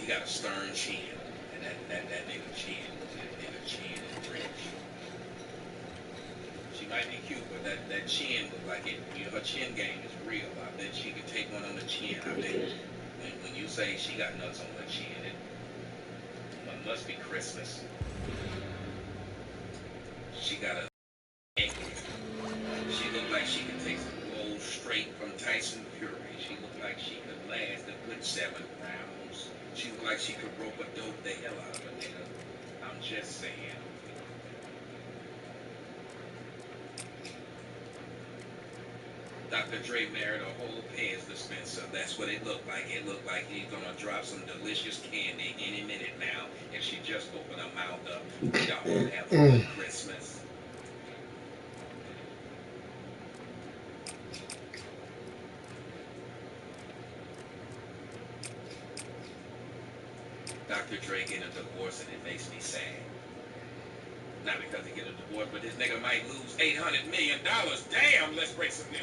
got a stern chin, and that nigga chin is rich. She might be cute, but that chin look like it. You know, her chin game is real. I bet she could take one on the chin. I bet when you say she got nuts on her chin, it must be Christmas. She got a neck. She look like she could take some gold straight from Tyson Fury. She look like she could last a good 7 rounds. She look like she could rope a dope the hell out of a nigga. I'm just saying. Dr. Dre married a whole Pez dispenser. That's what it looked like. It looked like he's gonna drop some delicious candy any minute now. If she just opened her mouth up, y'all have a good Christmas. Dr. Dre getting a divorce and it makes me sad. Not because he get a divorce, but this nigga might lose $800 million. Damn, let's break some news.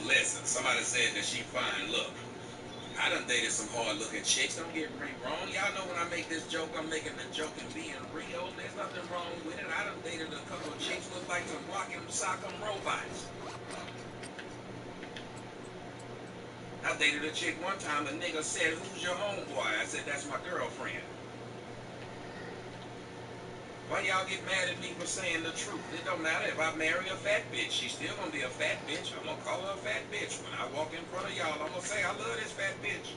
Listen, somebody said that she fine. Look, I done dated some hard-looking chicks. Don't get me wrong. Y'all know when I make this joke, I'm making the joke and being real. There's nothing wrong with it. I done dated a couple of chicks look like some block 'em, sock 'em robots. I dated a chick one time. A nigga said, "Who's your homeboy?" I said, "That's my girlfriend." Why y'all get mad at me for saying the truth? It don't matter if I marry a fat bitch. She's still gonna be a fat bitch. I'm gonna call her a fat bitch. When I walk in front of y'all, I'm gonna say, "I love this fat bitch."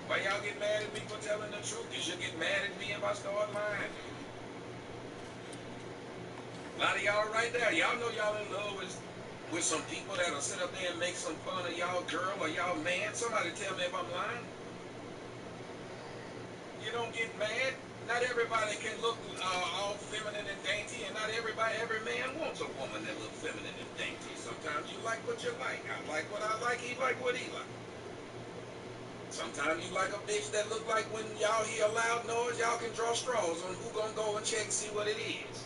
Why y'all get mad at me for telling the truth? You should get mad at me if I start lying. A lot of y'all right there, y'all know y'all in love with some people that'll sit up there and make some fun of y'all girl or y'all man. Somebody tell me if I'm lying. You don't get mad. Not everybody can look all feminine and dainty, and not every man wants a woman that looks feminine and dainty. Sometimes you like what you like. I like what I like. He like what he like. Sometimes you like a bitch that look like when y'all hear a loud noise, y'all can draw straws on who gonna go and check see what it is.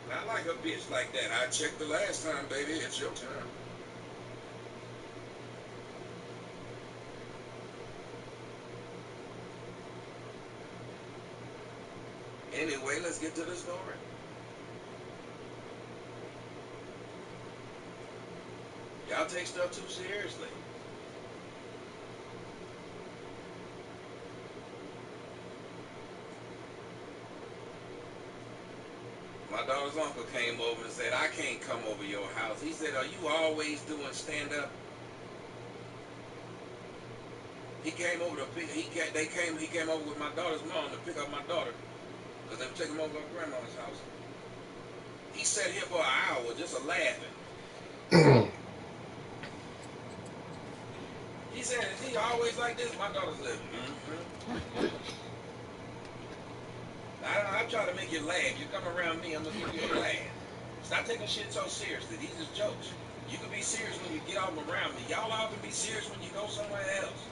I like a bitch like that. I checked the last time, baby. It's your turn. Anyway, let's get to the story. Y'all take stuff too seriously. My daughter's uncle came over and said, "I can't come over your house." He said, "Are you always doing stand-up?" He came over to pick. He came over with my daughter's mom to pick up my daughter because they were taking him over to her grandma's house. He sat here for an hour just a laughing. He said, "Is he always like this?" My daughter said, "Mm-hmm." I try to make you laugh. You come around me, I'm gonna give you a laugh. Stop taking shit so seriously. These are jokes. You can be serious when you get off around me. Y'all all can be serious when you go somewhere else.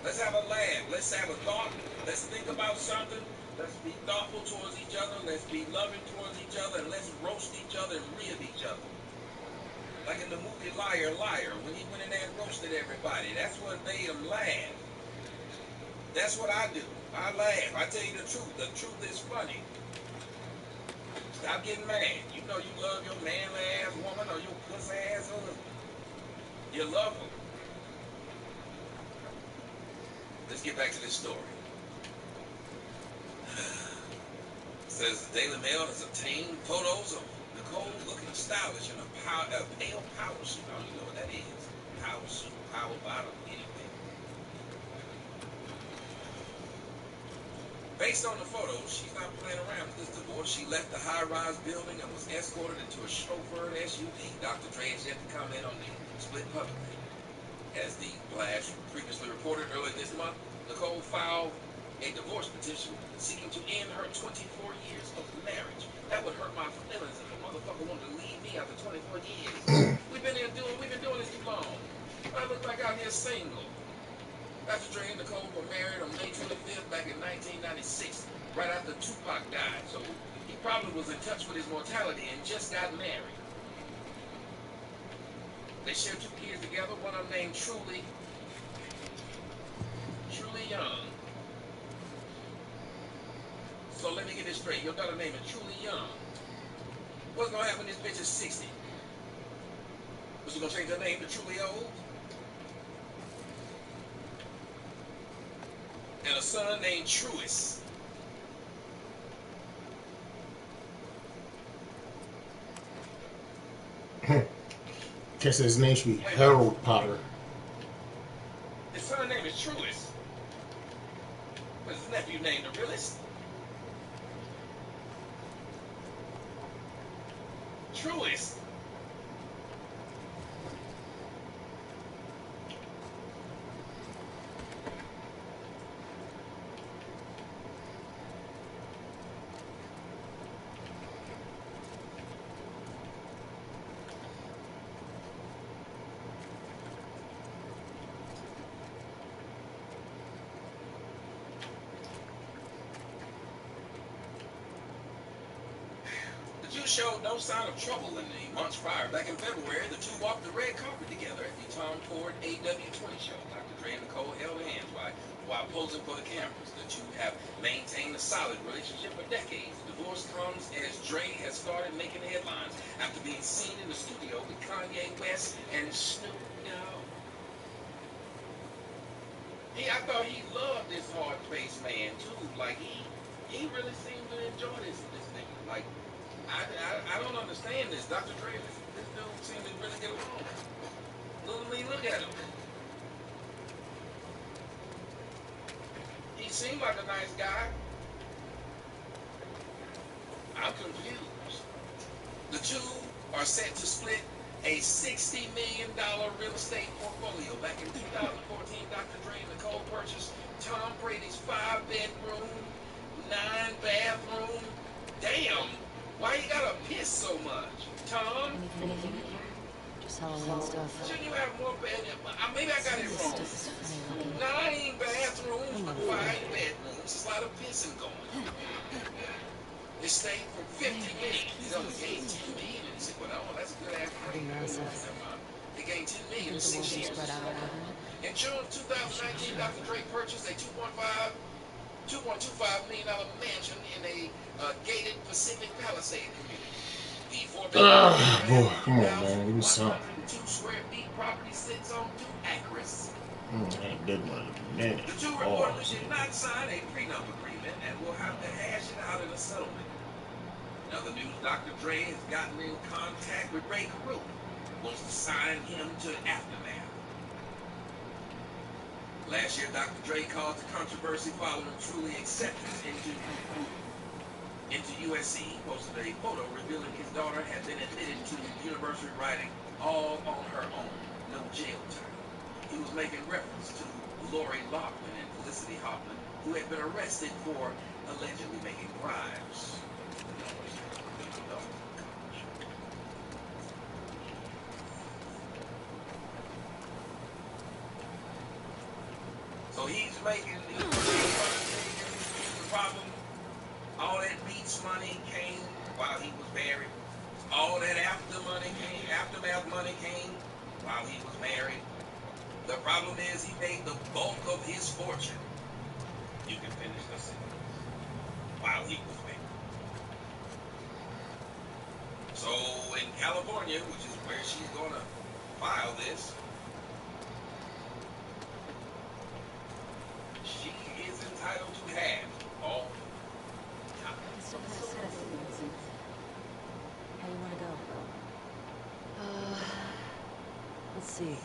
Let's have a laugh. Let's have a thought. Let's think about something. Let's be thoughtful towards each other. Let's be loving towards each other. And let's roast each other and rib each other. Like in the movie Liar, Liar, when he went in there and roasted everybody. That's what made him laugh. That's what I do. I laugh. I tell you the truth. The truth is funny. Stop getting mad. You know you love your manly ass woman or your pussy ass husband. You love them. Let's get back to this story. It says the Daily Mail has obtained photos of Nicole looking stylish in a pale power suit. I don't even know what that is. Power suit, power bottom, anyway. Based on the photos, she's not playing around with this divorce. She left the high-rise building and was escorted into a chauffeured SUV. Dr. Dre has yet to comment on the split publicly. As the Flash previously reported earlier this month, Nicole filed a divorce petition seeking to end her 24 years of marriage. That would hurt my feelings if a motherfucker wanted to leave me after 24 years. We've been doing this too long. I look like out here single. Dr. Dre and Nicole were married on May 25th back in 1996, right after Tupac died. So he probably was in touch with his mortality and just got married. They share 2 kids together, one of them named Truly Young. So let me get this straight. Your daughter name is Truly Young. What's gonna happen when this bitch is 60? Was she gonna change her name to Truly Old? And a son named Truist. Guess his name should be Harold Potter. His son's name is Truist. But his nephew named the realest. Truist. Showed no sign of trouble in the months prior. Back in February, the two walked the red carpet together at the Tom Ford AW20 show. Dr. Dre and Nicole held hands while posing for the cameras. The two have maintained a solid relationship for decades. The divorce comes as Dre has started making headlines after being seen in the studio with Kanye West and Snoop Dogg. I thought he loved this hard-faced man too. Like he really seemed to enjoy this nigga. Like. I don't understand this. Dr. Dre, this dude seems to really get along. Look at him. He seemed like a nice guy. I'm confused. The two are set to split a $60 million real estate portfolio. Back in 2014, Dr. Dre and Nicole purchased Tom Brady's 5-bedroom, 9-bathroom. Damn. Why you gotta piss so much, Tom? Anything in here? Just Halloween stuff. Shouldn't you have more bedrooms? Maybe I got it wrong. 9 bathrooms, 5 bedrooms. There's a lot of pissing going. They stayed for 50 million. They only gained 10 million. And said, well, that's a good ass rate. They gained 10 million in 6 years. In June 2019, Dr. Dre purchased a $2.25 million mansion in a gated Pacific Palisade community. The 4-bedroom, boy, come on, man, give me some. 2 square feet property sits on 2 acres. Ain't good money. Man, the two reportedly did not sign a prenup agreement and will have to hash it out in a settlement. In other news, Dr. Dre has gotten in contact with Ray Carew, wants to sign him to Aftermath. Last year, Dr. Dre caused a controversy following Truly acceptance into USC. He posted a photo revealing his daughter had been admitted to university writing all on her own, no jail time. He was making reference to Lori Loughlin and Felicity Hoffman, who had been arrested for allegedly making bribes. So he's making the problem. All that Beats money came while he was married. All that aftermath money came while he was married. The problem is he made the bulk of his fortune. You can finish the sentence. While he was married. So in California, which is where she's gonna file this, she is entitled to half all time. How you want to go? Let's see.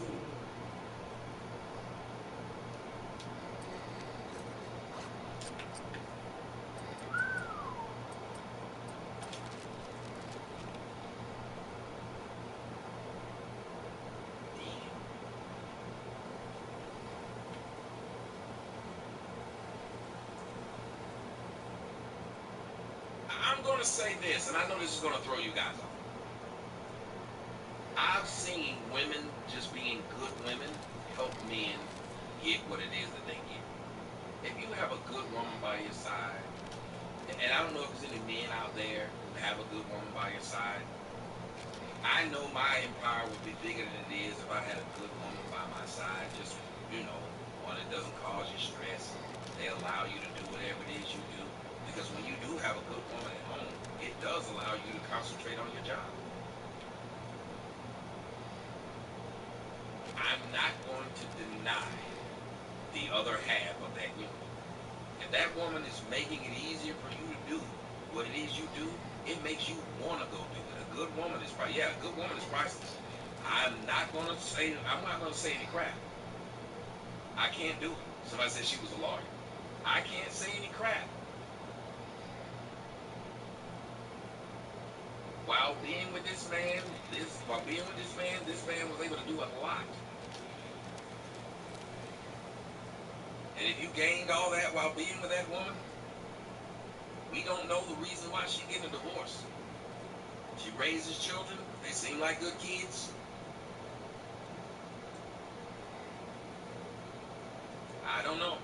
I'm going to say this, and I know this is going to throw you guys off. I've seen women just being good women help men get what it is that they get. If you have a good woman by your side, and I don't know if there's any men out there who have a good woman by your side, I know my empire would be bigger than it is if I had a good woman by my side. Just, one that doesn't cause you stress. They allow you to do whatever it is you do. Because when you do have a good woman at home, it does allow you to concentrate on your job. I'm not going to deny the other half of that union. If that woman is making it easier for you to do what it is you do, it makes you want to go do it. A good woman is a good woman is priceless. I'm not gonna say any crap. I can't do it. Somebody said she was a lawyer. I can't say any crap. While being with this man, this man was able to do a lot. And if you gained all that while being with that woman, we don't know the reason why she's getting a divorce. She raises children. They seem like good kids. I don't know.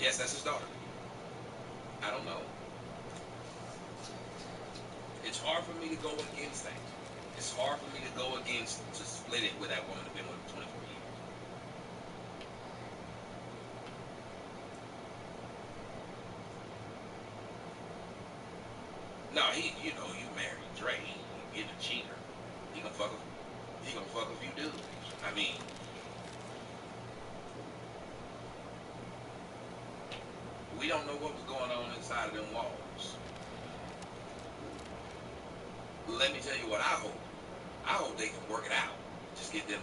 Yes, that's his daughter. I don't know. It's hard for me to go against that. It's hard for me to go against, to split it with that woman who's been with him 24 years. No, you married Dre, he get a cheater. He gonna fuck a few dudes. I mean, we don't know what was going on inside of them walls. Let me tell you what I hope. I hope they can work it out. Just get them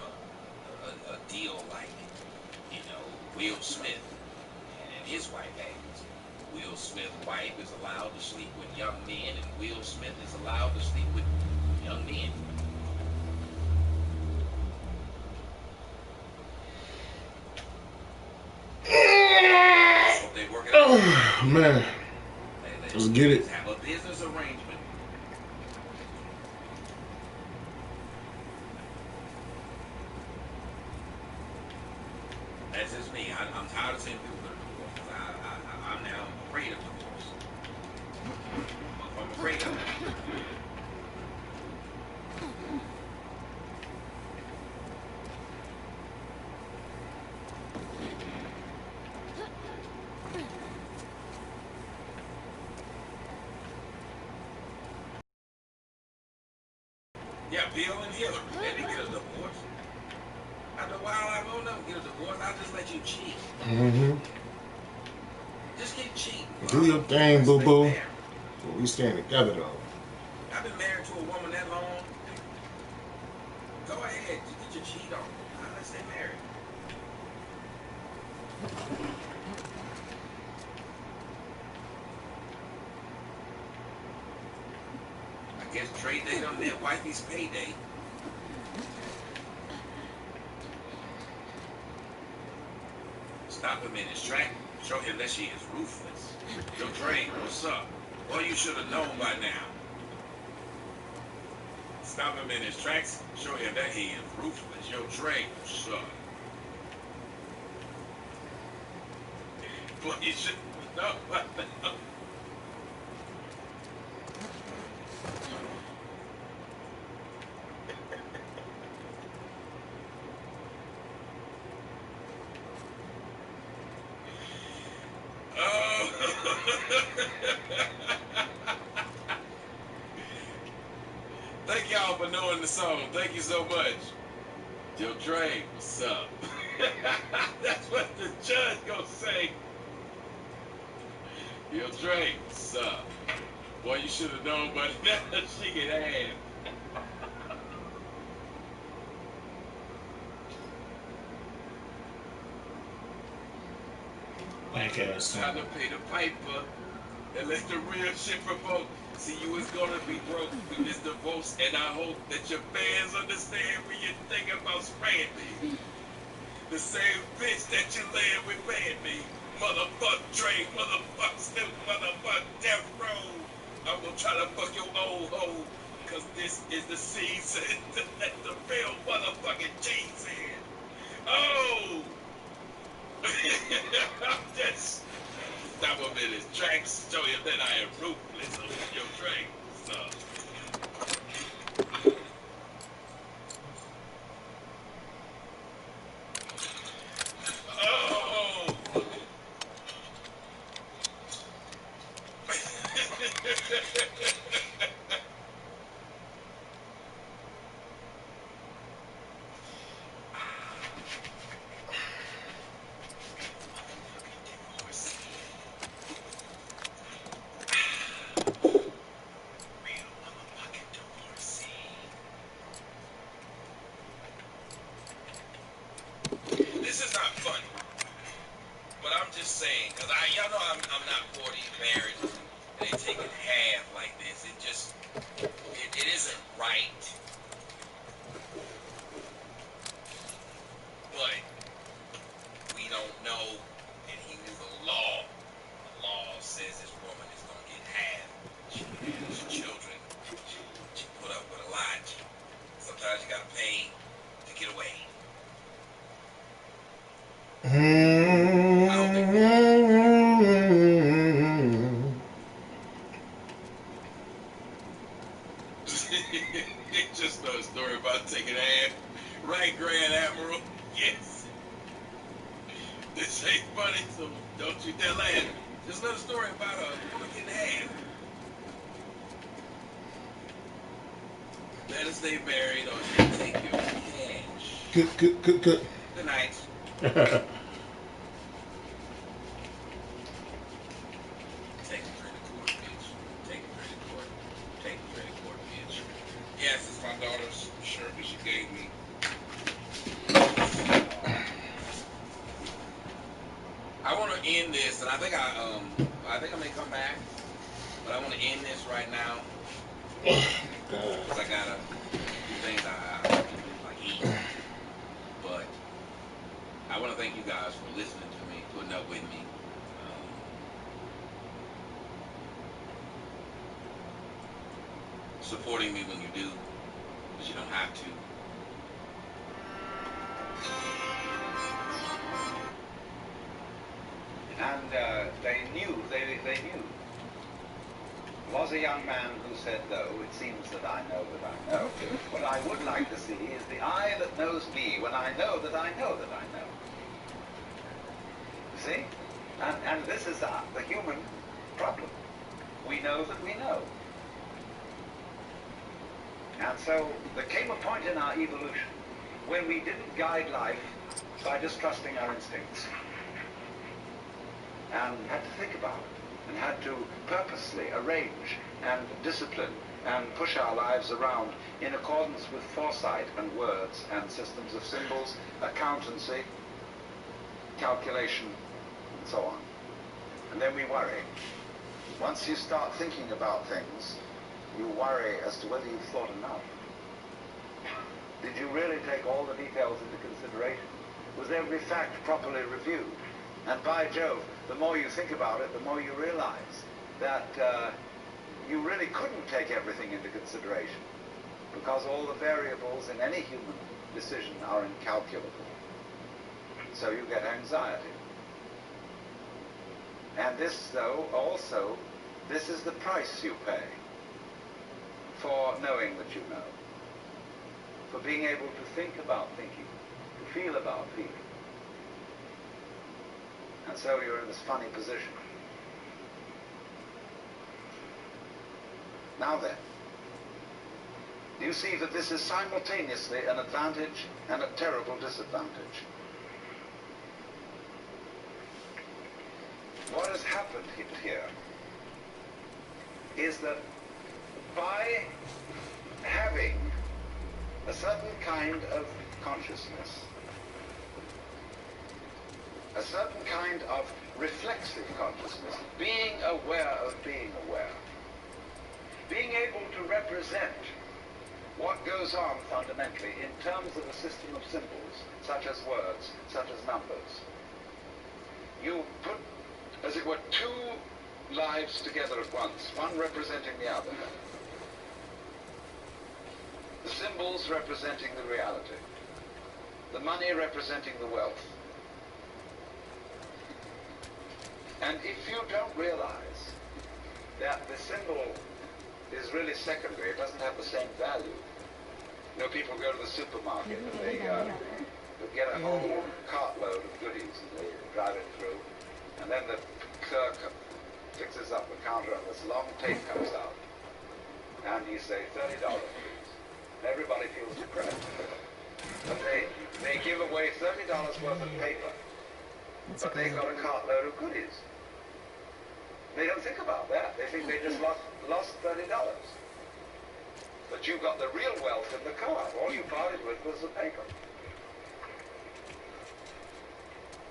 a deal like, Will Smith and his wife has. Will Smith's wife is allowed to sleep with young men, and Will Smith is allowed to sleep with young men. Hope they work it out. Oh, man. Let's get it. Have a business arrangement. That's just me. I'm tired of seeing people that are divorced. I'm now afraid of divorce. I'm afraid of it. Yeah, Bill and Hillary, they didn't get a divorce. After a while, I won't never get a divorce. I'll just let you cheat. Mm-hmm. Just keep cheating. Do your thing, boo-boo. Well, we stand together, though. I've been married to a woman that long. Go ahead, just get your cheat on. Let's stay married. I guess trade date on their wifey's payday. Stop him in his track. Show him that she is ruthless. Yo, Dre, what's up? Well, you should have known by now. Stop him in his tracks. Show him that he is ruthless. Yo, Dre, what's up? Well, you should know by now. Thank y'all for knowing the song. Thank you so much. Yo, Dre, what's up? That's what the judge gonna say. Yo, Dre, what's up? Boy, you should have known, but she get ass. Time to pay the piper and let the real shit provoke. See, you is gonna be broke through this divorce, and I hope that your fans understand when you're thinking about spraying me. The same bitch that you laying with paying me. Motherfuck Dre, motherfuck Snoop, motherfuck Death Row. I'm gonna try to fuck your old hoe, cause this is the season to let the real motherfucking G's in. Oh! That's stop a minute. Tracks show you that I am ruthless on your track. So. Oh. This is not funny, but I'm just saying, cause y'all know I'm not for these marriages and they take it half like this. It just, it isn't right. But we don't know, and he knew the law. The law says this woman is gonna get half. She has children. She put up with a lot. Sometimes you gotta pay to get away. It's just a story about taking half. Right, Grand Admiral? Yes. This ain't funny, so don't you dare laugh. There's another story about a woman getting half. Better stay married or she'll take your cash. Good. Good night. Take her to court, bitch. Take her to court. Take her to court, bitch. Yes, it's my daughter's shirt that she gave me. I want to end this, and I think I may come back, but I want to end this right now because I gotta do things I like eat. But I want to thank you guys for listening to me, putting up with me. Supporting me when you do, because you don't have to. And they knew. There was a young man who said, though, it seems that I know that I know. What I would like to see is the eye that knows me when I know that I know that I know. See? And this is the human problem. We know that we know. And so there came a point in our evolution when we didn't guide life by distrusting our instincts. And had to think about it, and had to purposely arrange and discipline and push our lives around in accordance with foresight and words and systems of symbols, accountancy, calculation, and so on. And then we worry. Once you start thinking about things, you worry as to whether you've thought enough. Did you really take all the details into consideration? Was every fact properly reviewed? And by Jove, the more you think about it, the more you realize that you really couldn't take everything into consideration, because all the variables in any human decision are incalculable. So you get anxiety. And this, though, also, this is the price you pay for knowing that you know, for being able to think about thinking, to feel about feeling. And so you're in this funny position. Now then, do you see that this is simultaneously an advantage and a terrible disadvantage? What has happened here is that by having a certain kind of consciousness, a certain kind of reflexive consciousness, being aware of being aware, being able to represent what goes on fundamentally in terms of a system of symbols, such as words, such as numbers. You put, as it were, two lives together at once, one representing the other. The symbols representing the reality, the money representing the wealth, And if you don't realize that the symbol is really secondary, it doesn't have the same value. You know, people go to the supermarket and they get a whole cartload of goodies and they drive it through, and then the clerk fixes up the counter and this long tape comes out, and you say $30, please. And everybody feels depressed. But they give away $30 worth of paper, but they got a cartload of goodies. They don't think about that. They think they just lost $30. But you got the real wealth in the car. All you parted with was the paper.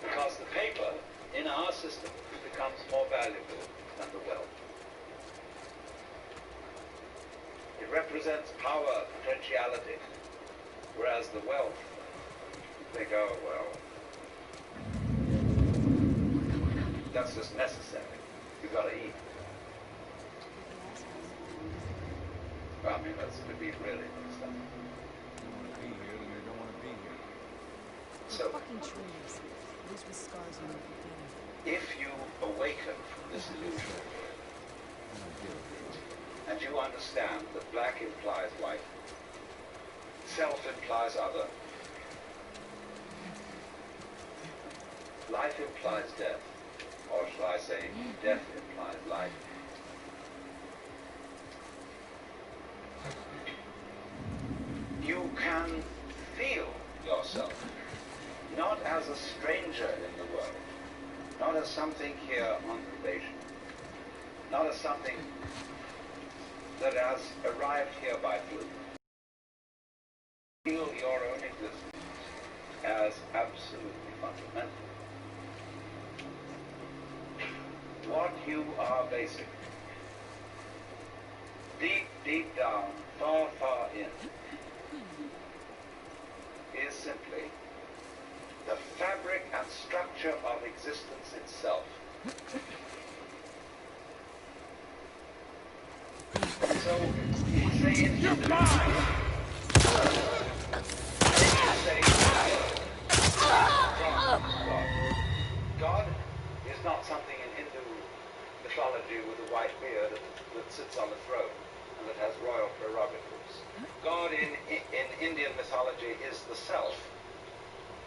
Because the paper, in our system, becomes more valuable than the wealth. It represents power, potentiality, whereas the wealth, they go, well, that's just necessary. You've got to eat. Well, I mean, that's to be really mixed up. You want to be here, then you don't want to be here. So, Fucking trees. Those with scars on their beginning. if you awaken from this illusion, and you understand that black implies white, self implies other, life implies death, or shall I say, death implies life. You can feel yourself not as a stranger in the world, not as something here on probation, not as something that has arrived here by fluke. Feel your own existence as absolutely fundamental. What you are basically, deep, deep down, far, far in, is simply the fabric and structure of existence itself. So, say in your mind. God is not something in Hindu mythology with a white beard that sits on a throne and that has royal prerogatives. God in Indian mythology is the self,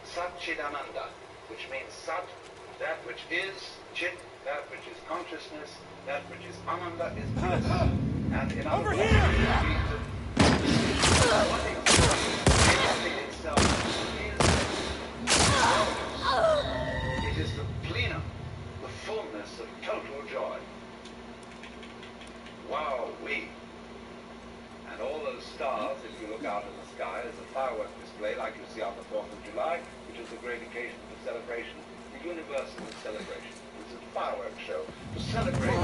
Sat Chidananda, which means Sat, that which is, Chit, that which is consciousness, that which is Ananda is bliss. And in other words, it means that what exists itself is it is the plenum, the fullness of total joy. Wow, we. And all those stars, if you look out in the sky, is a firework display like you see on the 4th of July, which is a great occasion for celebration, the universal celebration. It's a fireworks show to celebrate.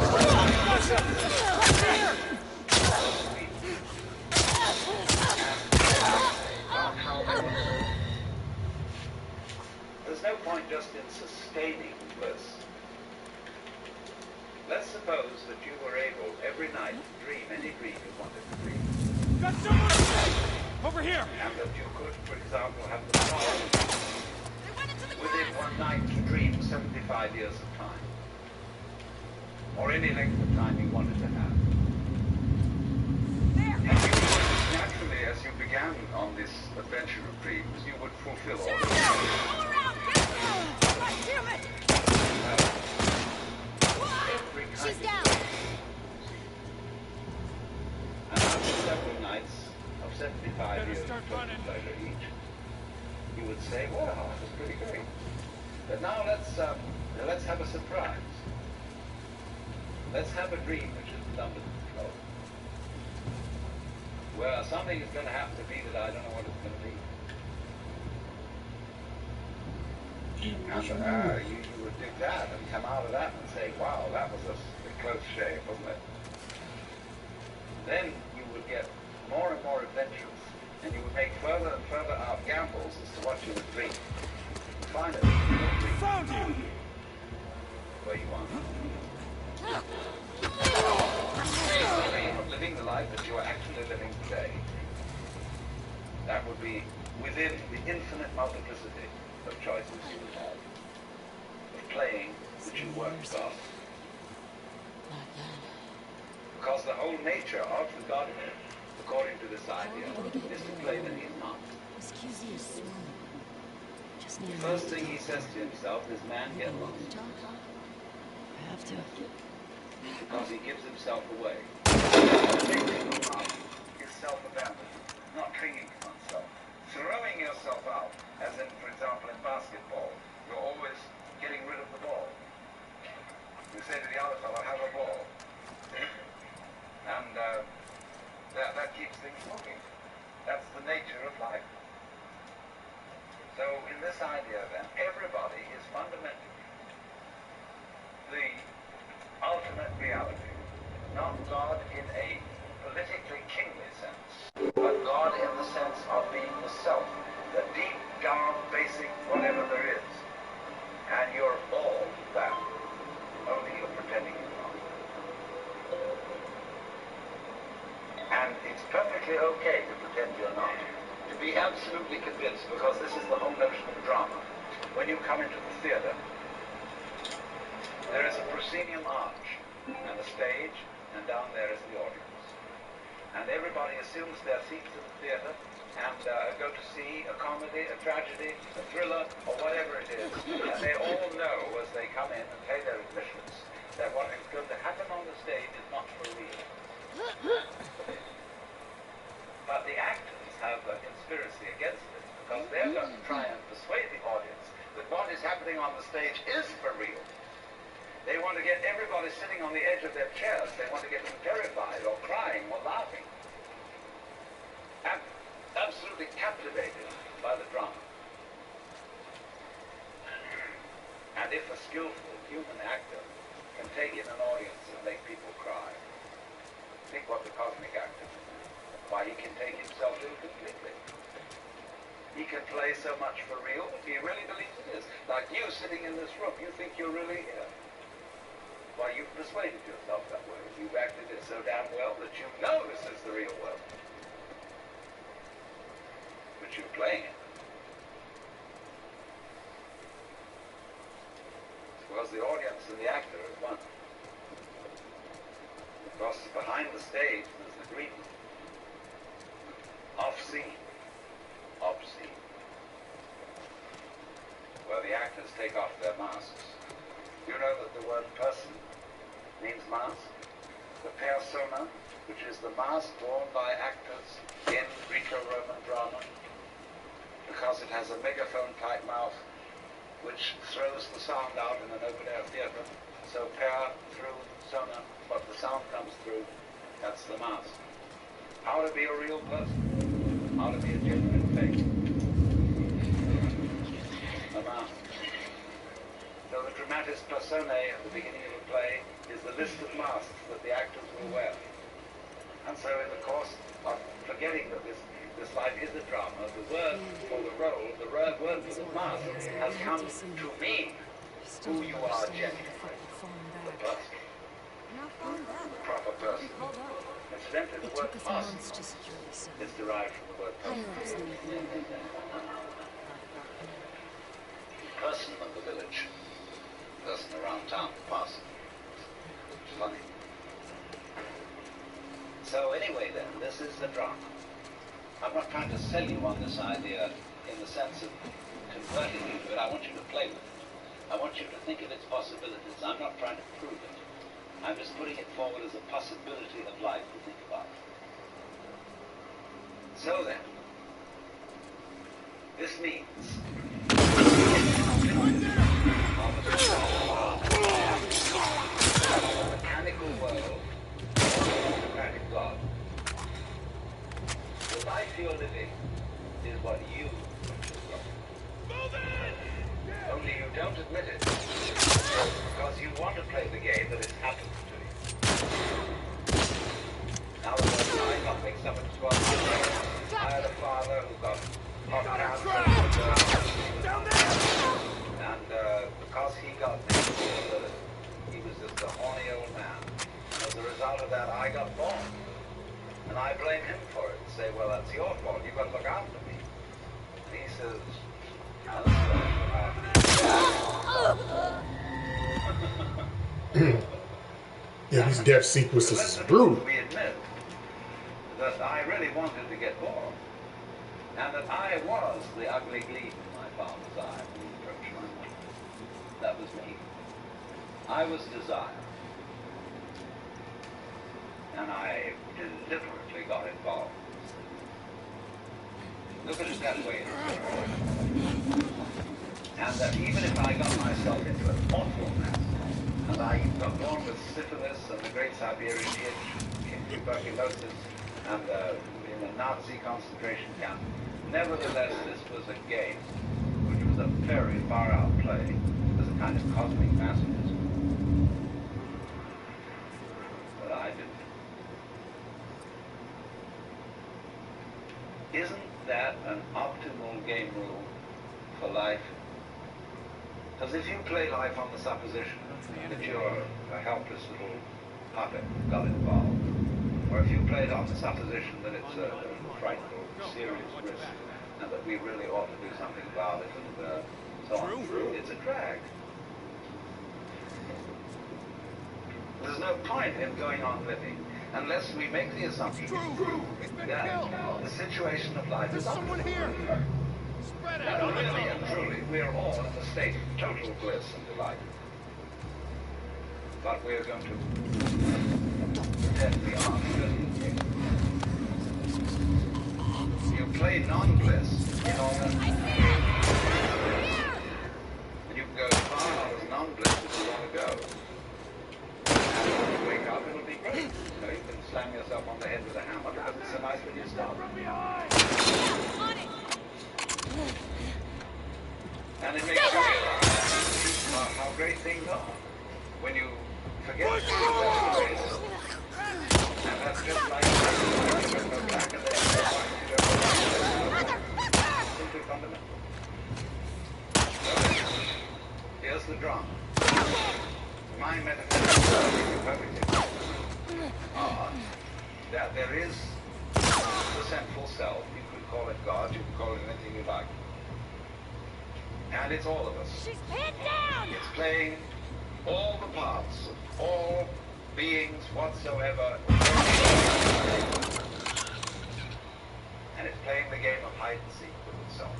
There's no point just in sustaining bliss. Let's suppose that you were able every night to dream any dream you wanted to dream. Got someone! Over here! And that you could, for example, have the power within one night to dream 75 years of time. Or any length of time you wanted to have. And you would, naturally, as you began on this adventure of dreams, you would fulfill all the She's down. And after several nights of 75 years of pleasure each, you would say, wow, that was pretty great. But now let's have a surprise. Let's have a dream which is under control. Well, something is going to have to be that I don't know what it's going to be. And you would do that and come out of that and say, wow, that was a close shave, wasn't it? Then you would get more and more adventurous, and you would make further and further out gambles as to what you would dream. Finally, you would dream. Found you! Where you want. Dream of living the life that you are actually living today. That would be within the infinite multiplicity of choices you would have. Of playing that you weren't God. Because the whole nature of the Godhead, according to this idea, is to play that he's not. This QZ is swarming. Just need The first thing he says to himself is, man, get lost. I have to. Because he gives himself away. Is self-abandonment, not clinging to oneself. Throwing yourself out, as in, for example, in basketball, you're always getting rid of the ball. You say to the other fellow, have a ball. See? And that keeps things moving. That's the nature of life. So in this idea then, everybody is fundamentally the ultimate reality. Not God in a politically kingly sense, but God in the sense of being the self, the deep down basic whatever there is. And you're all that. Only you're pretending you're not. And it's perfectly okay to pretend you're not. To be absolutely convinced, because this is the whole notion of drama. When you come into the theater, there is a proscenium arch, and a stage, and down there is the audience. And everybody assumes their seats at the theater, and go to see a comedy, a tragedy, a thriller, or whatever it is. And they all know as they come in and pay their admissions that what is going to happen on the stage is not for real. But the actors have a conspiracy against it, because they're going to try and persuade the audience that what is happening on the stage is for real. They want to get everybody sitting on the edge of their chairs. They want to get them terrified or crying or laughing. Absolutely captivated by the drama. And if a skillful human actor can take in an audience and make people cry, think what the cosmic actor can do. Why, he can take himself in completely. He can play so much for real that he really believes it is. Like you sitting in this room, you think you're really here. Why, you've persuaded yourself that way. You've acted it so damn well that you know this is the real world. But you're playing it. It's because the audience and the actor is one. Because behind the stage there's the green room. Off-scene. Obscene. Where the actors take off their masks. You know that the word person means mask. The persona, which is the mask worn by actors in Greco-Roman drama, because it has a megaphone-type mouth which throws the sound out in an open-air theater. So through sona, what the sound comes through, that's the mask. How to be a real person, how to be a genuine fake. A mask. So the dramatis personae at the beginning of a play is the list of masks that the actors will wear. And so in the course of forgetting that this life is a drama, the word for the role, the word for the mask, has come to mean who you are genuinely. The person. The proper person. Incidentally, the word person is derived from the word person. Person of the village. Person around town, parson. It's funny. So anyway then, this is the drama. I'm not trying to sell you on this idea in the sense of converting you to it. I want you to play with it. I want you to think of its possibilities. I'm not trying to prove it. I'm just putting it forward as a possibility of life to think about. So then, this means a mechanical world, a democratic God. The life you're living is what you want. Only you don't admit it, because you want to play the game that has happened to you. Now that I got mixed up in squad, I had a father who got hot cancer, and because he got mixed up, he was just a horny old man. And as a result of that, I got born. And I blame him for it. Say, well, that's your fault. You've got to look after me. And he says, that's what I Yeah, these death sequences is brutal. We admit that I really wanted to get born, and that I was the ugly gleam in my father's eye when he approached my mother. That was me. I was desire. And I deliberately got involved. Look at it that way. And that even if I got myself into an awful mess, and I got born with syphilis and the Great Siberian Itch, tuberculosis, and in a Nazi concentration camp, nevertheless, this was a game, which was a very far-out play. It was a kind of cosmic masochism. But I didn't. Isn't that an optimal game rule for life? Because if you play life on the supposition that you're a helpless little puppet who got involved, or if you play it on the supposition that it's a frightful, serious risk, and that we really ought to do something about it, and so on, it's a drag. There's no point in going on living unless we make the assumption that the situation of life is Someone here! Spread and out! really and truly, we are all in a state of total bliss and delight. But we are going to pretend we aren't really. You play non-bliss in all that. And you can go as far out as non-bliss as you want to go. And when you wake up, it'll be great. You know, you can slam yourself on the head with a hammer because it's so nice when you stop. And it makes you realize how great things are when you forget to do that. And that's just like there's no back of there. Simply fundamental. So, here's the drama. My metaphysics perfectly are that there is the central self. You could call it God, you can call it anything you like. And it's all of us. She's pinned down! It's playing all the parts of all beings whatsoever. And it's playing the game of hide and seek with itself.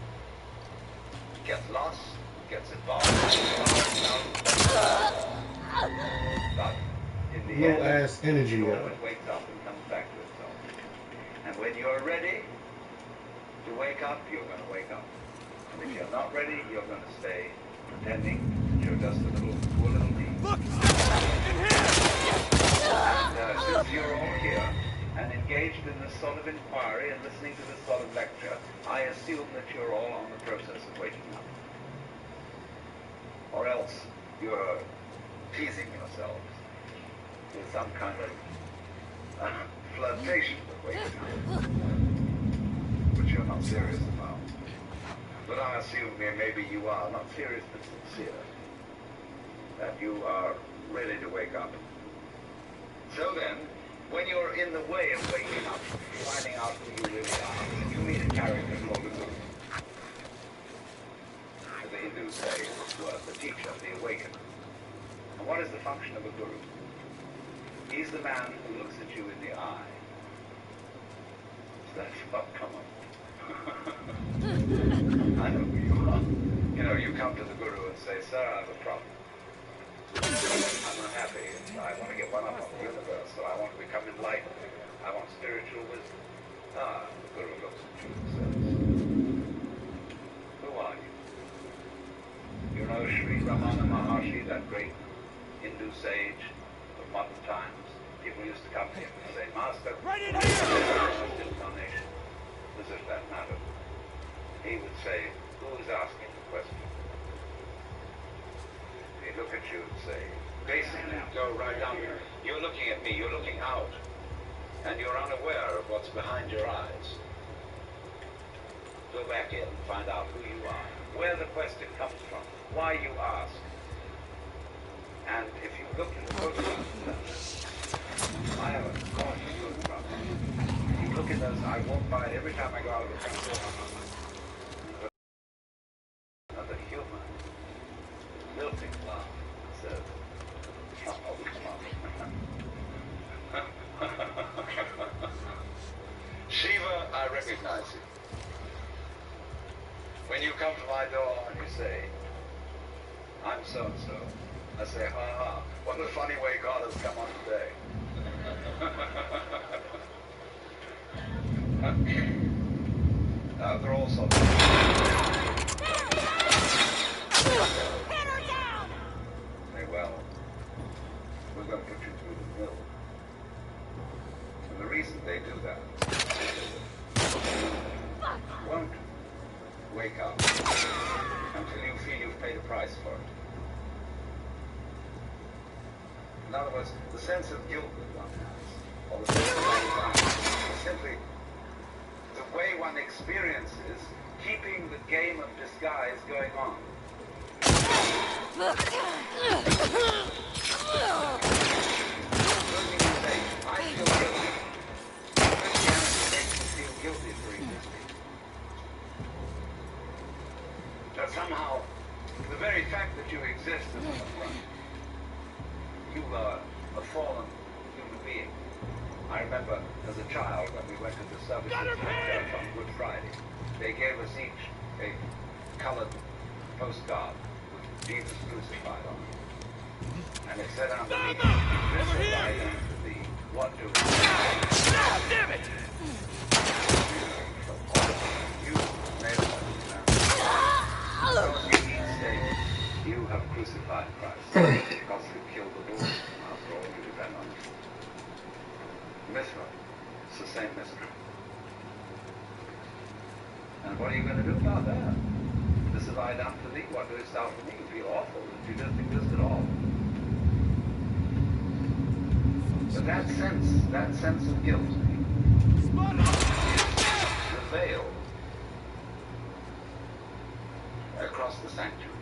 It gets lost, gets involved, but in the Low end, ass energy. it always wakes up and comes back to itself. And when you're ready to wake up, you're going to wake up. And if you're not ready, you're going to stay pretending that you're just a little, poor little bee. Look! In here! And since you're all here and engaged in this sort of inquiry and listening to this sort of lecture, I assume that you're all on the process of waking up. Or else you're teasing yourselves with some kind of flirtation with waking up, which you're not serious about. But I assume maybe you are not serious but sincere, that you are ready to wake up. So then, when you're in the way of waking up, finding out who you really are, you meet a character called a guru. As the Hindus say, was the teacher, the awakener. And what is the function of a guru? He's the man who looks at you in the eye. So that's what, come on. I know who you are. You know, you come to the guru and say, sir, I have a problem. I'm unhappy. I want to get one up on the universe, so I want to become enlightened. I want spiritual wisdom. Ah, the guru looks at you and says, who are you? You know Sri Ramana Maharshi, that great Hindu sage of modern times? People used to come to him and say, Master, Right in here! incarnation. As if that mattered. He would say, who is asking the question? He'd look at you and say, basically, go right down here. You're looking at me, you're looking out, and you're unaware of what's behind your eyes. Go back in and find out who you are, where the question comes from, why you ask. And if you look at the photographs, I have a gorgeous photograph. You look at those, I walk by it every time I go out of the house. Another human, lilting laugh, said, recognize you. When you come to my door and you say, I'm so-and-so, I say, ha ha, what a funny way God has come on today. There are all sorts of say, well, we're going to put you through the mill. And the reason they do that is that you won't wake up until you feel you've paid a price for it. In other words, the sense of guilt that one has, or the sense of anxiety, is simply the way one experiences keeping the game of disguise going on. When you say, I feel guilty, Christianity makes you feel guilty for existing. That somehow, the very fact that you exist is an affront. You are a fallen human being. I remember as a child when we went to the services at church on Good Friday, they gave us each a colored postcard with Jesus crucified on it. And it said underneath, this is I unto thee, what do we do? Damn it! You may have because you each say, you have crucified Christ, because you killed the Lord, after all you depend on it. Mithra, it's the same mystery. And what are you going to do about that? This have I done for thee, what doest thou for me? You feel awful that you don't exist at all. But that sense of guilt, the veil across the sanctuary.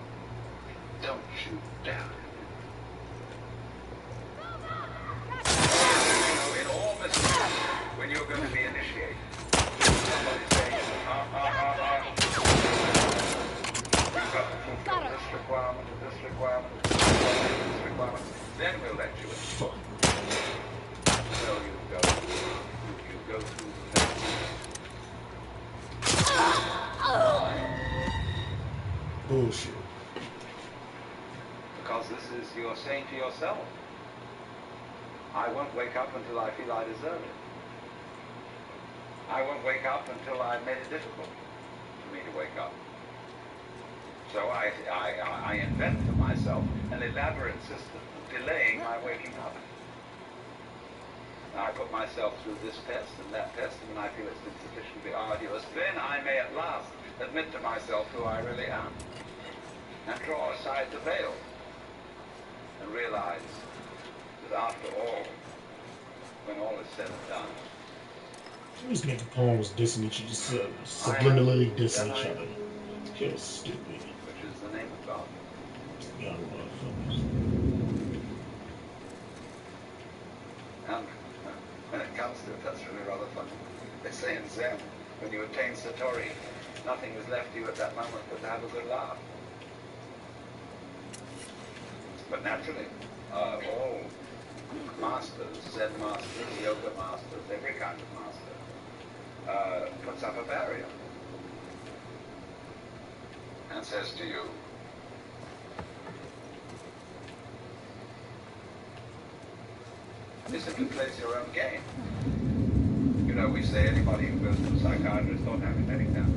Don't you dare. In all mysteries, when you're going to be initiated, somebody saying, you've got to fulfill this requirement, this requirement, this requirement, then we'll let you in. So you go through the Bullshit. because this is, you're saying to yourself, I won't wake up until I feel I deserve it. I won't wake up until I've made it difficult for me to wake up. So I invent for myself an elaborate system of delaying my waking up. I put myself through this test and that test, and when I feel it's been sufficiently arduous, then I may at last admit to myself who I really am, and draw aside the veil, and realize that after all, when all is said and done, These nigga poems dissing each other, subliminally dissing each other. Just stupid. which is the name of God. Young motherfuckers. And when it comes to it, that's really rather funny. They say in Zen, when you attain Satori, nothing is left you at that moment but to have a good laugh. But naturally, all masters, Zen masters, yoga masters, every kind of master, puts up a barrier and says to you, you simply plays your own game. You know, we say anybody who goes to a psychiatrist don't have his headache down.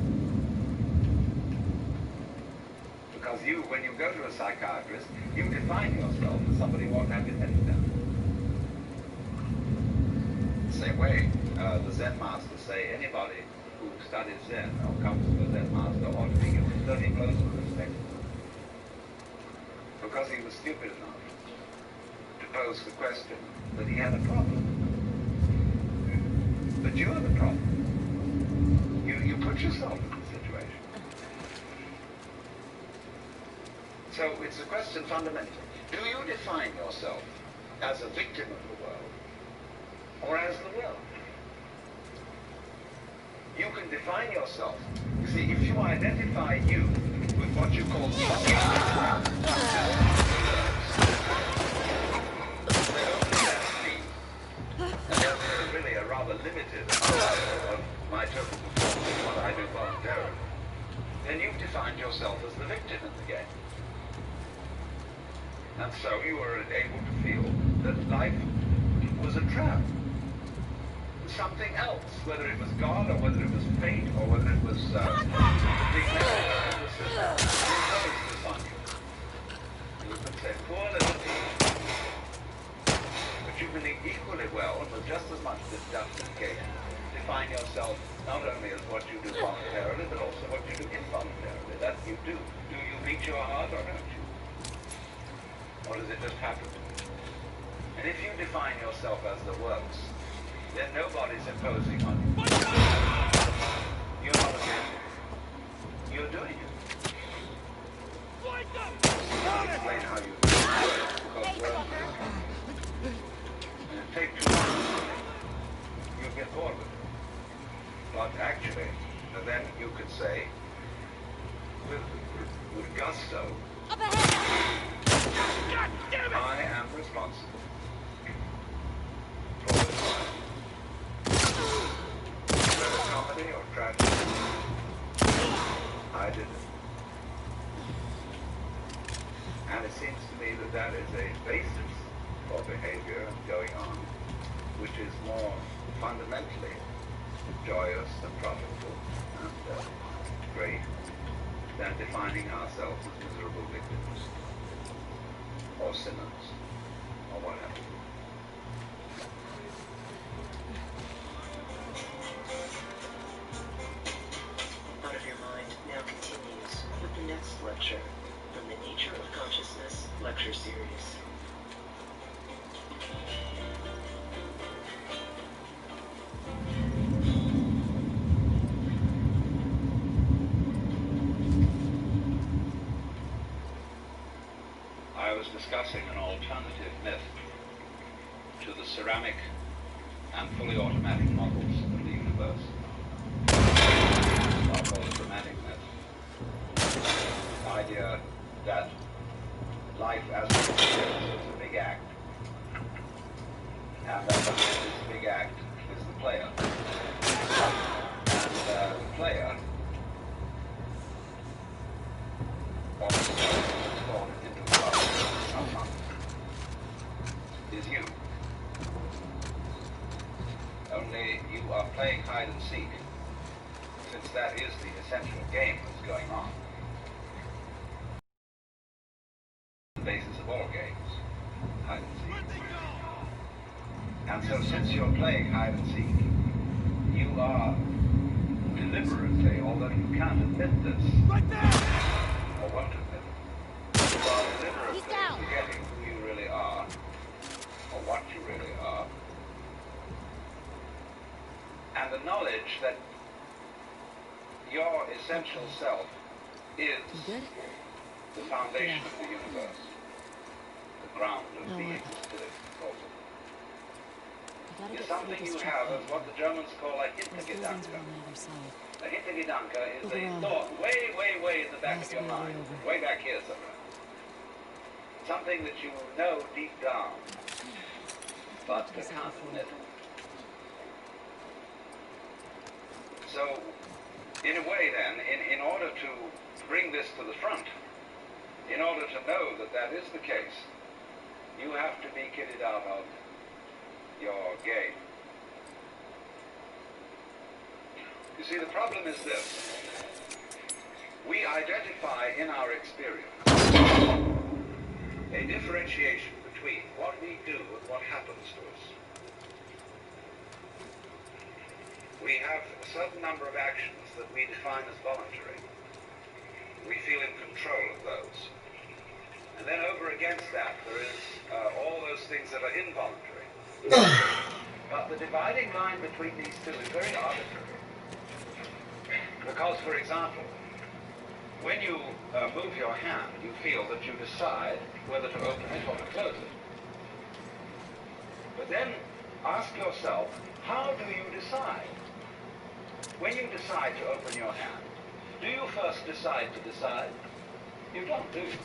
Because you, when you go to a psychiatrist, you define yourself as somebody who won't have his headache down. The same way, the Zen masters say anybody who studies Zen or comes to a Zen master ought to be given 30 blows of respect. Because he was stupid enough to pose the question that he had a problem. But you're the problem. You put yourself in the situation. So it's a question fundamentally. Do you define yourself as a victim of the world or as the world? You can define yourself. You see, if you identify you with what you call really a rather limited amount of my total find yourself as the victim in the game. And so you were able to feel that life was a trap. Something else, whether it was God or whether it was fate or whether it was the big messenger in the system, imposed this on you. You could say, poor little thief. But you can equally well, and with just as much justification, define yourself not only as what you do voluntarily, but also what you do involuntarily. That you do. Do you meet your heart or don't you? Or does it just happen? And if you define yourself as the works, then nobody's imposing on you. You're not a man. You're doing it. Explain how you do it, because words and it takes too long. You get bored with it. But actually, then you could say, with gusto, I am responsible for this life. Whether comedy or tragedy, I did it. And it seems to me that that is a basis for behavior going on, which is more fundamentally joyous and profitable and great than defining ourselves as miserable victims or sinners or whatever. Out of Your Mind now continues with the next lecture from the Nature of Consciousness lecture series. I was discussing an alternative myth to the ceramic and fully automatic models of the universe. I'll call it dramatic myth. The idea that life as we experience is a big act, and that this big act is the player. And the player, is you. Only you are playing hide and seek, since that is the essential game that's going on. The basis of all games, hide and seek. And so since you're playing hide and seek, you are deliberately, although you can't admit this, right there! Or won't admit it, you are deliberately forgetting who you really are, or what you really are, and the knowledge that your essential self is the foundation of the universe, the ground of being, is something you have as what the Germans call a Hintergedanke. A Hintergedanke is a thought way in the back of your mind, way back here somewhere. Something that you know deep down, but can't admit. So, in a way then, in order to bring this to the front, in order to know that that is the case, you have to be kitted out of your game. You see, the problem is this. We identify in our experience a differentiation between what we do and what happens to us. We have a certain number of actions that we define as voluntary. We feel in control of those. And then over against that, there is all those things that are involuntary. But the dividing line between these two is very arbitrary. Because, for example, when you move your hand, you feel that you decide whether to open it or to close it. But then ask yourself, how do you decide? When you decide to open your hand, do you first decide to decide? You don't, do you?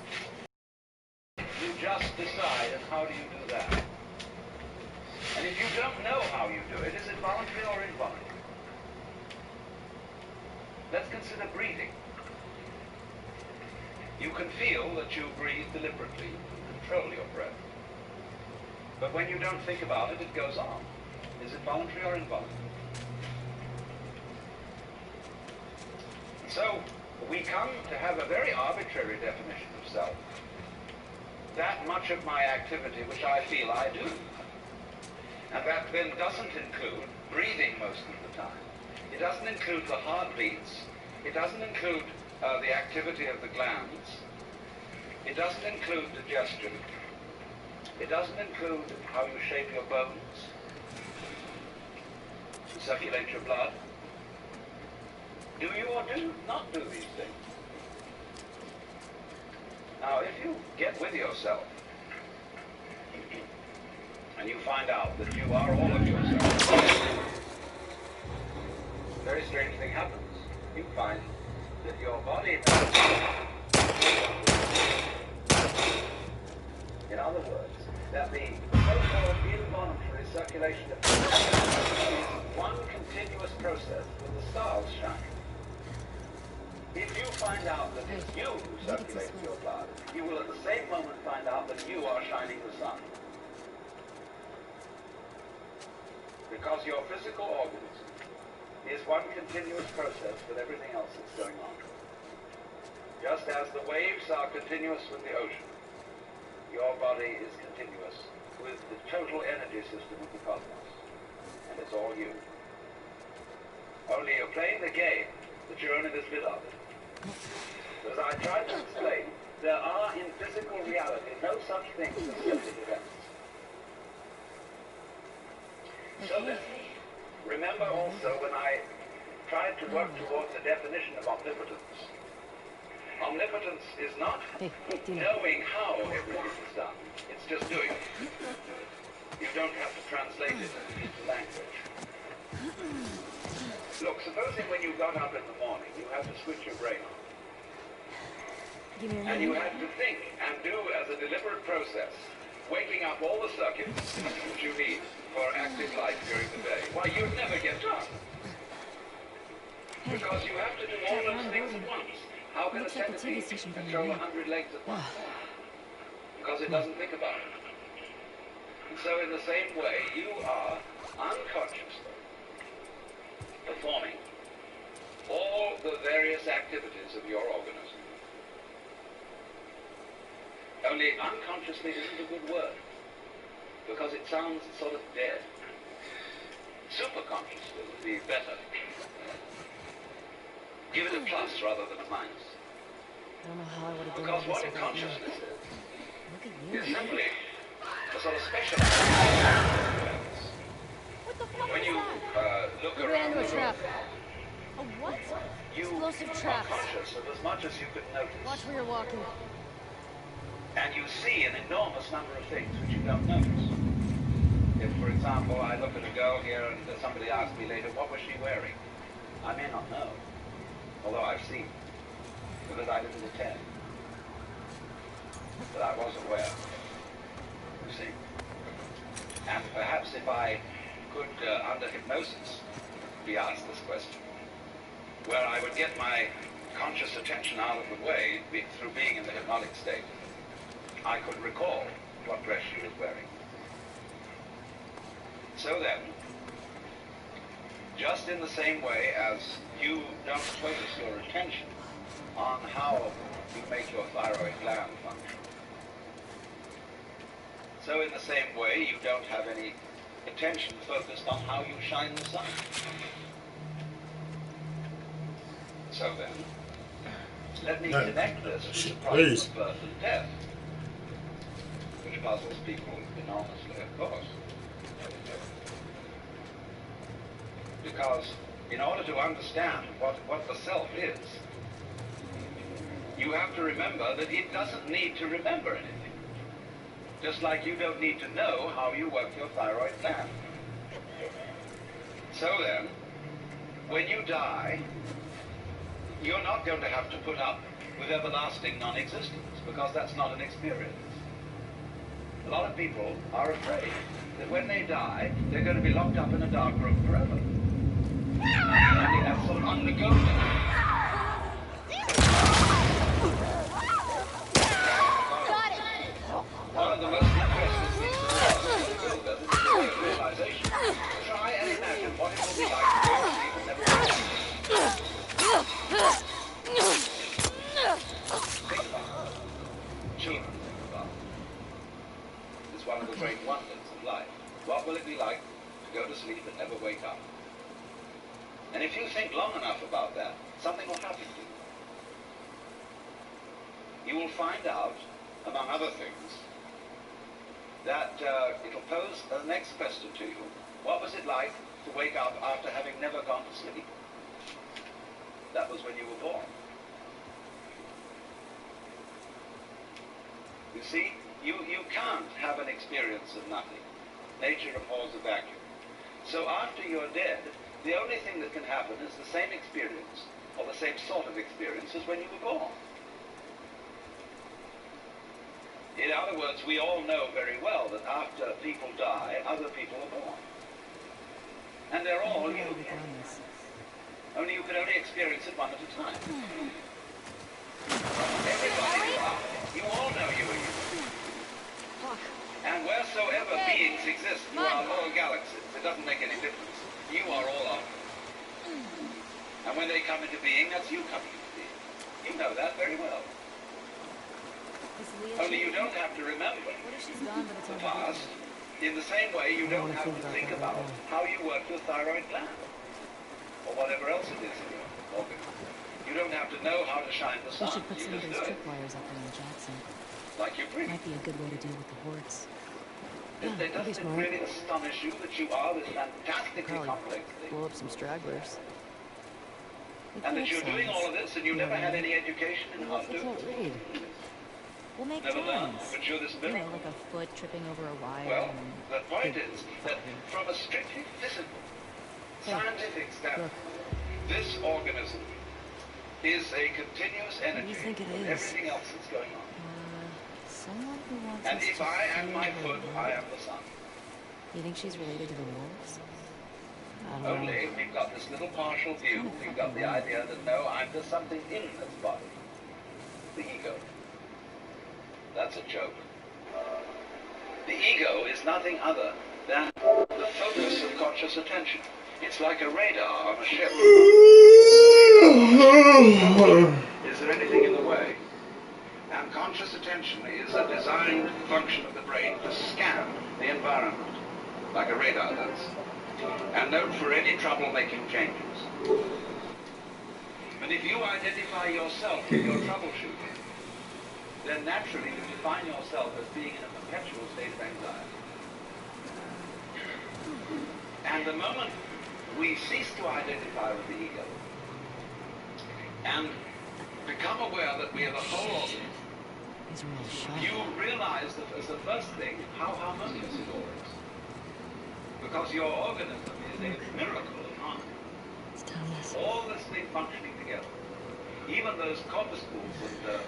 You just decide, and how do you do that? And if you don't know how you do it, is it voluntary or involuntary? Let's consider breathing. You can feel that you breathe deliberately, control your breath. But when you don't think about it, it goes on. Is it voluntary or involuntary? So we come to have a very arbitrary definition of self. That much of my activity which I feel I do. And that then doesn't include breathing most of the time. It doesn't include the heartbeats. It doesn't include the activity of the glands. It doesn't include digestion. It doesn't include how you shape your bones, circulate your blood. Do you or do not do these things? Now, if you get with yourself and you find out that you are all of yourself, a very strange thing happens. You find that your body, in other words, that the so-called involuntary circulation of is one continuous process with the stars shining. If you find out that it's you who circulates your blood, you will at the same moment find out that you are shining the sun. Because your physical organism is one continuous process with everything else that's going on. Just as the waves are continuous with the ocean, your body is continuous with the total energy system of the cosmos. And it's all you. Only you're playing the game, but you're only this bit of it. As I tried to explain, there are in physical reality no such things as separate events. So then, remember also when I tried to work towards a definition of omnipotence. Omnipotence is not knowing how everything is done. It's just doing it. You don't have to translate it into language. Look, supposing when you got up in the morning, you had to switch your brain on. And you had to think and do as a deliberate process, waking up all the circuits that you need for active life during the day. Why, you'd never get done. Because you have to do all those things at once. How can a centipede control 100 legs at once? Because it doesn't think about it. And so in the same way, you are unconsciously performing all the various activities of your organism. Only unconsciously isn't a good word, because it sounds sort of dead. Superconsciously would be better. Give it a plus rather than a minus. I don't know how I would have done Because what this a without you. consciousness Look at is you. simply a sort of specialized. What the fuck When is you that? look We ran around into a the trap. room, A what? you Explosive are traps. conscious of as much as you could notice. Watch where you're walking. And you see an enormous number of things which you don't notice. If, for example, I look at a girl here and somebody asks me later, what was she wearing? I may not know, although I've seen, because I didn't attend. But I was aware, you see. And perhaps if I could, under hypnosis, be asked this question, where I would get my conscious attention out of the way through being in the hypnotic state, I could recall what dress she was wearing. So then, just in the same way as you don't focus your attention on how you make your thyroid gland function, so in the same way you don't have any attention focused on how you shine the sun. So then, let me connect this to the problem of birth and death, which puzzles people enormously, of course. Because in order to understand what the self is, you have to remember that it doesn't need to remember anything. Just like you don't need to know how you work your thyroid gland. So then, when you die, you're not going to have to put up with everlasting non-existence, because that's not an experience. A lot of people are afraid that when they die, they're going to be locked up in a dark room forever. And that's sort of unnegotiable. great wonders of life. What will it be like to go to sleep and never wake up? And if you think long enough about that, something will happen to you. You will find out, among other things, that it'll pose the next question to you. What was it like to wake up after having never gone to sleep? That was when you were born. You see, you can't have an experience of nothing. Nature abhors a vacuum. So after you're dead, the only thing that can happen is the same experience, or the same sort of experience as when you were born. In other words, we all know very well that after people die, other people are born. And they're all you. Only you can only experience it one at a time. Everybody is out. You all know you are you. And wheresoever beings exist throughout all galaxies, it doesn't make any difference. You are all of them. And when they come into being, that's you coming into being. You know that very well. Only you don't have to remember the past. In the same way, you don't have to think about how you work your thyroid gland, or whatever else it is in your organ. You don't have to know how to shine the sun. We should put some You of just those do it. tripwires up there in Jackson. Like you breathe. Might be a good way to deal with the hordes. Doesn't it really astonish you that you are this fantastically Probably complex thing? blow up some stragglers. And that you're doing all of this and you never had any education in how to They do can't it? read. We'll make Never learned, plans. but you're this You know, miracle. like a foot tripping over a wire. Well, and the point is that from a strictly physical, scientific standpoint, this organism is a continuous energy think it of is? everything else that's going on. Someone who wants And us if to I am my feel foot, her I love. am the sun. You think she's related to the wolves? I don't know. Only we've got this little partial view. We've got the idea that no, I'm just something in this body. The ego. That's a joke. The ego is nothing other than the focus of conscious attention. It's like a radar on a ship. Is there anything in the way? And conscious attention is a designed function of the brain to scan the environment, like a radar does, and note for any trouble-making changes. And if you identify yourself with your troubleshooting, then naturally you define yourself as being in a perpetual state of anxiety. And the moment we cease to identify with the ego and become aware that we are the whole organism, He's real shy. you realize that as the first thing how harmonious it all is. Because your organism is a miracle of harmony. It's Thomas. All this thing functioning together. Even those corpuscles and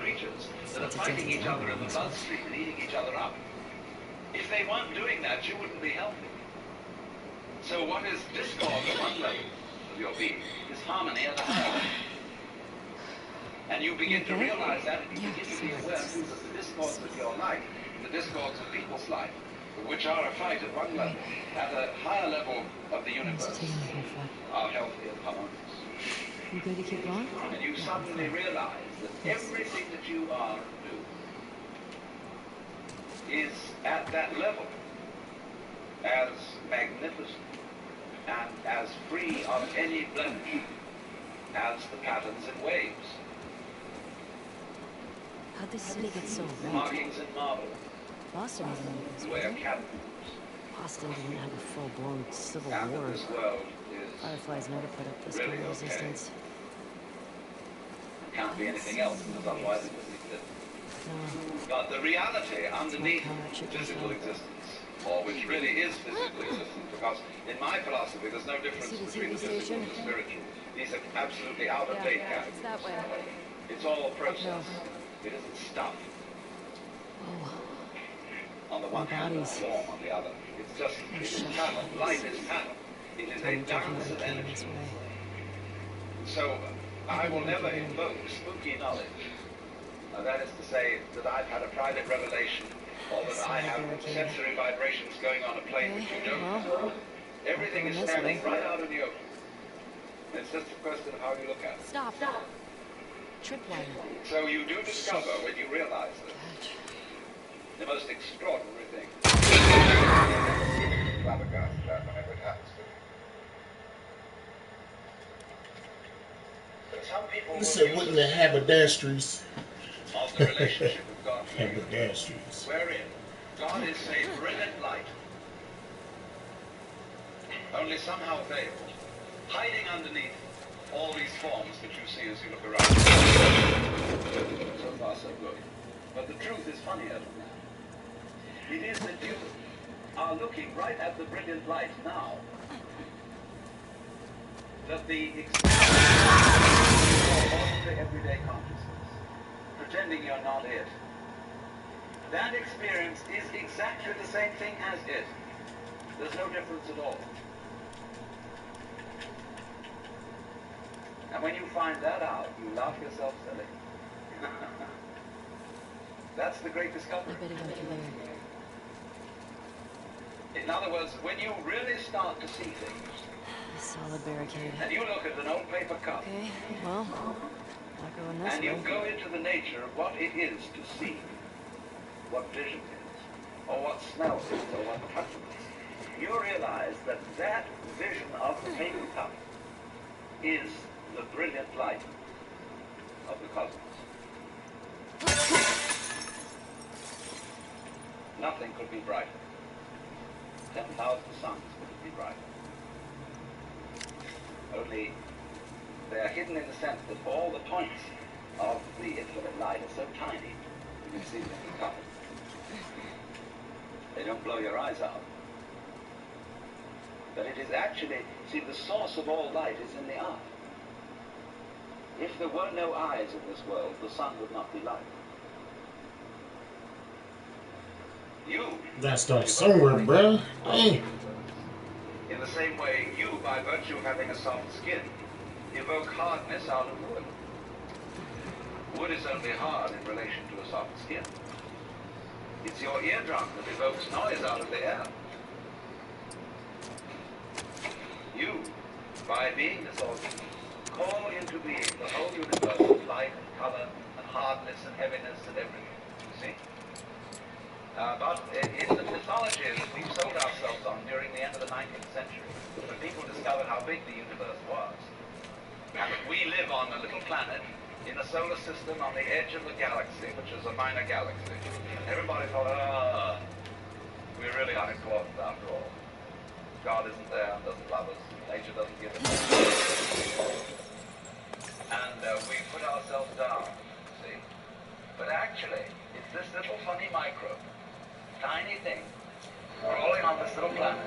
creatures that are fighting each other in the bloodstream and eating each other up. If they weren't doing that, you wouldn't be healthy. So what is discord at one level of your being is harmony at a higher level. And you begin to realize that, and you begin to be aware too that the discords of your life, the discords of people's life, which are a fight at one level, at a higher level of the universe, are healthy and harmonious. You good to keep going? And you suddenly realize that everything that you are and do is at that level as magnificent and as free of any blemish as the patterns in waves. How'd this city get so red? Markings in marble, Boston wasn't like this, the was way a it? cat moves, Boston didn't have a full-blown civil and that war. this world is Fireflies never put up this kind really of okay. resistance. Can't be anything else, because otherwise it doesn't exist. No. But the reality underneath how it should be physical felt. existence, or which really is physical existence, because in my philosophy there's no difference See the between TV the physical station? and the spiritual. These are absolutely out-of-date categories. it's that way. It's all process. It isn't stuff. Oh, On the one hand, and bodies. form on the other. It's just, it is pattern. Life is pattern. It is a I'm talking dance about of it energy. this way. So I will never invoke spooky knowledge. That is to say that I've had a private revelation, or that I have sensory vibrations going on a plane which you don't know. Everything is standing right out in the open. It's just a question of how you look at it. Stop. Tripwire. So you do discover when you realize this the most extraordinary thing. Flabbergasted at whenever it happens to me. But some people He said, "What in the haberdasheries?" of the relationship with God, Haberdasheries. wherein God is a brilliant light, only somehow veiled, hiding underneath all these forms that you see as you look around. So far, so good. But the truth is funnier than that. It is that you are looking right at the brilliant light now. That the experience of ordinary everyday consciousness, pretending you're not it, that experience is exactly the same thing as it. There's no difference at all. And when you find that out, you laugh yourself silly. That's the great I discovery. bet it went from there. In other words, when you really start to see things, A solid barricade. and you look at an old paper cup, Okay, well, not going this and you way. go into the nature of what it is to see, what vision is, or what smell is, or what touch is, you realize that that vision of the paper cup is the brilliant light of the cosmos. Nothing could be brighter. 10,000 suns couldn't be brighter. Only they are hidden in the sense that all the points of the infinite light are so tiny, you can see them in the cup. They don't blow your eyes out. But it is actually, see, the source of all light is in the eye. If there were no eyes in this world, the sun would not be light. You That starts somewhere, bruh. Dang. in the same way, you, by virtue of having a soft skin, evoke hardness out of wood. Wood is only hard in relation to a soft skin. It's your eardrum that evokes noise out of the air. You, by being this organ, call into being the whole universe of light and color and hardness and heaviness and everything, you see? But in the mythologies we've sold ourselves on during the end of the 19th century, when people discovered how big the universe was, and that we live on a little planet in a solar system on the edge of the galaxy, which is a minor galaxy, everybody thought, we really aren't important after all. God isn't there and doesn't love us. Nature doesn't give us. And we put ourselves down, see? But actually, it's this little funny microbe, tiny thing, crawling on this little planet,